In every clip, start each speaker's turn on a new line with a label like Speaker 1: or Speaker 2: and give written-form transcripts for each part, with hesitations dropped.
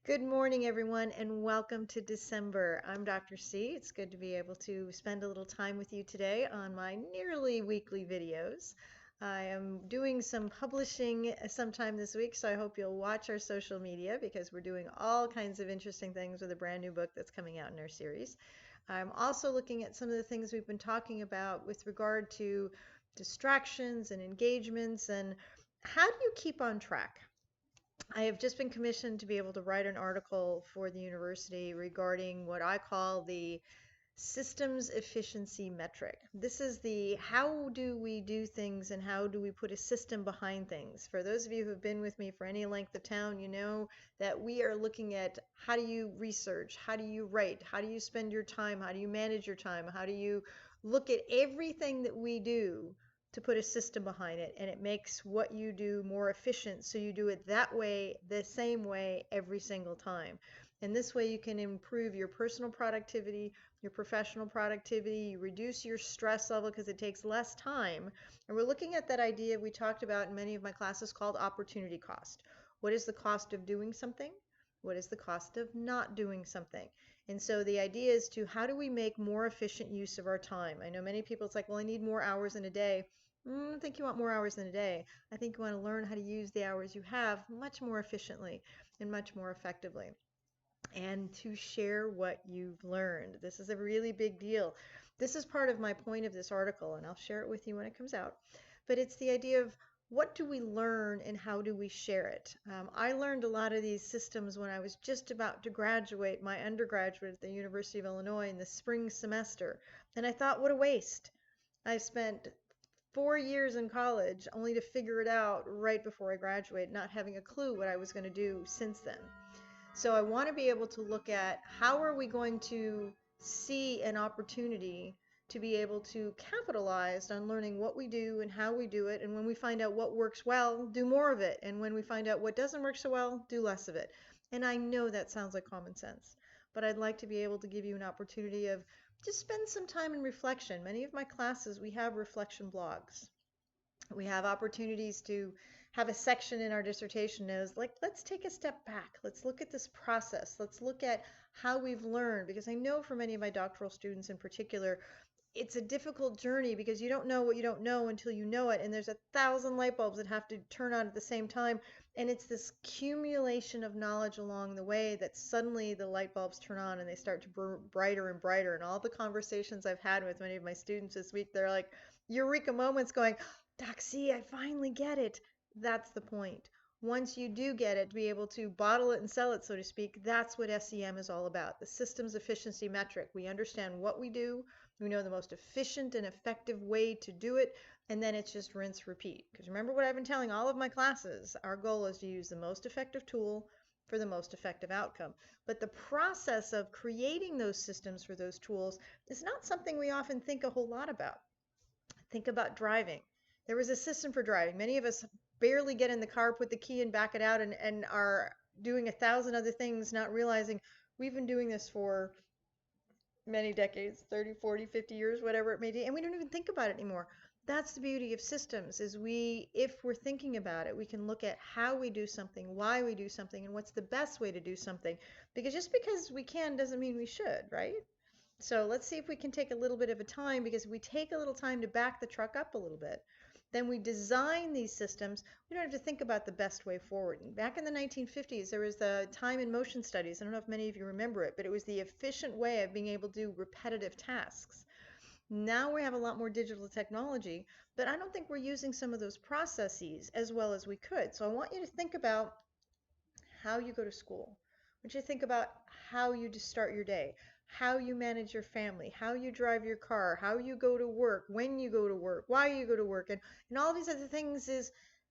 Speaker 1: Good morning, everyone, and welcome to December. I'm Dr. C. It's good to be able to spend a little time with you today on my nearly weekly videos. I am doing some publishing sometime this week, so I hope you'll watch our social media because we're doing all kinds of interesting things with a brand new book that's coming out in our series. I'm also looking at some of the things we've been talking about with regard to distractions and engagements and how do you keep on track? I have just been commissioned to be able to write an article for the university regarding what I call the systems efficiency metric. This is the how do we do things and how do we put a system behind things. For those of you who have been with me for any length of time, you know that we are looking at how do you research, how do you write, how do you spend your time, how do you manage your time, how do you look at everything that we do to put a system behind it, and it makes what you do more efficient so you do it that way, the same way every single time. And this way you can improve your personal productivity, your professional productivity, you reduce your stress level because it takes less time. And we're looking at that idea we talked about in many of my classes called opportunity cost. What is the cost of doing something? What is the cost of not doing something? And so the idea is to how do we make more efficient use of our time? I know many people, it's like, well, I need more hours in a day. I don't think you want more hours in a day. I think you want to learn how to use the hours you have much more efficiently and much more effectively and to share what you've learned. This is a really big deal. This is part of my point of this article, and I'll share it with you when it comes out. But it's the idea of what do we learn and how do we share it? I learned a lot of these systems when I was just about to graduate my undergraduate at the University of Illinois in the spring semester. And I thought, what a waste. I spent 4 years in college only to figure it out right before I graduated, not having a clue what I was going to do since then. So I want to be able to look at how are we going to see an opportunity to be able to capitalize on learning what we do and how we do it. And when we find out what works well, do more of it. And when we find out what doesn't work so well, do less of it. And I know that sounds like common sense, but I'd like to be able to give you an opportunity of just spend some time in reflection. Many of my classes, we have reflection blogs. We have opportunities to have a section in our dissertation is like, let's take a step back. Let's look at this process. Let's look at how we've learned, because I know for many of my doctoral students in particular, it's a difficult journey because you don't know what you don't know until you know it. And there's 1,000 light bulbs that have to turn on at the same time. And it's this accumulation of knowledge along the way that suddenly the light bulbs turn on and they start to brighter and brighter. And all the conversations I've had with many of my students this week, they're like, eureka moments going, Doc C, I finally get it. That's the point. Once you do get it, to be able to bottle it and sell it, so to speak, that's what SEM is all about. The systems efficiency metric. We understand what we do, we know the most efficient and effective way to do it, and then it's just rinse, repeat. Because remember what I've been telling all of my classes, our goal is to use the most effective tool for the most effective outcome. But the process of creating those systems for those tools is not something we often think a whole lot about. Think about driving. There was a system for driving. Many of us barely get in the car, put the key in, back it out, and are doing 1,000 other things, not realizing we've been doing this for many decades, 30, 40, 50 years, whatever it may be, and we don't even think about it anymore. That's the beauty of systems is if we're thinking about it, we can look at how we do something, why we do something, and what's the best way to do something. Because just because we can doesn't mean we should, right? So let's see if we can take a little bit of a time, because if we take a little time to back the truck up a little bit, then we design these systems. We don't have to think about the best way forward. Back in the 1950s, there was the time and motion studies. I don't know if many of you remember it, but it was the efficient way of being able to do repetitive tasks. Now we have a lot more digital technology, but I don't think we're using some of those processes as well as we could. So I want you to think about how you go to school. I want you to think about how you just start your day, how you manage your family, how you drive your car, how you go to work, when you go to work, why you go to work, and all these other things. Is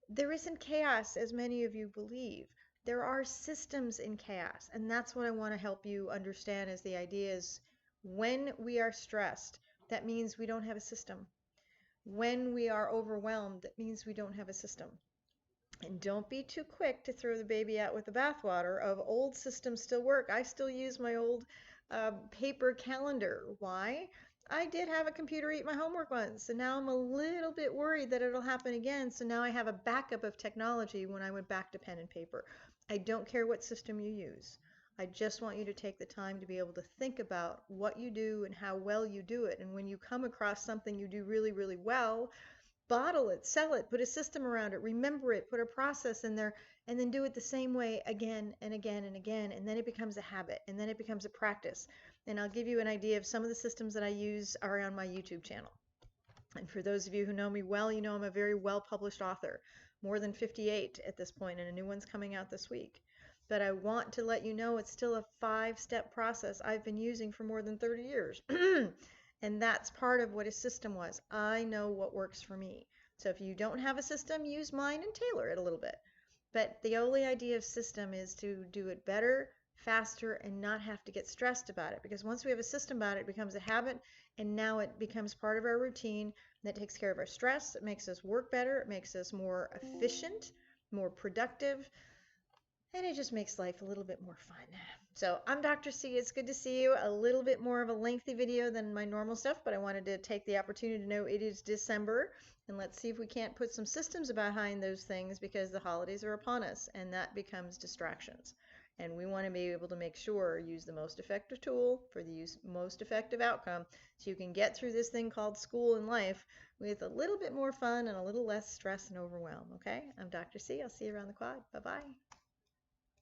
Speaker 1: there isn't chaos as many of you believe. There are systems in chaos, and that's what I want to help you understand. Is the idea is when we are stressed, that means we don't have a system. When we are overwhelmed, that means we don't have a system. And don't be too quick to throw the baby out with the bathwater of old systems still work. I still use my old paper calendar. Why? I did have a computer eat my homework once, and now I'm a little bit worried that it'll happen again. So now I have a backup of technology when I went back to pen and paper. I don't care what system you use. I just want you to take the time to be able to think about what you do and how well you do it. And when you come across something you do really, really well, bottle it, sell it, put a system around it, remember it, put a process in there, and then do it the same way again and again and again. And then it becomes a habit, and then it becomes a practice. And I'll give you an idea of some of the systems that I use are on my YouTube channel. And for those of you who know me well, you know I'm a very well published author, more than 58 at this point, and a new one's coming out this week. But I want to let you know it's still a 5-step process I've been using for more than 30 years. And that's part of what a system was. I know what works for me. So if you don't have a system, use mine and tailor it a little bit. But the only idea of system is to do it better, faster, and not have to get stressed about it. Because once we have a system about it, it becomes a habit, and now it becomes part of our routine that takes care of our stress. It makes us work better. It makes us more efficient, more productive, and it just makes life a little bit more fun. So I'm Dr. C. It's good to see you. A little bit more of a lengthy video than my normal stuff, but I wanted to take the opportunity to know it is December, and let's see if we can't put some systems behind those things, because the holidays are upon us, and that becomes distractions. And we want to be able to make sure use the most effective tool for the most effective outcome, so you can get through this thing called school and life with a little bit more fun and a little less stress and overwhelm. Okay? I'm Dr. C. I'll see you around the quad. Bye-bye.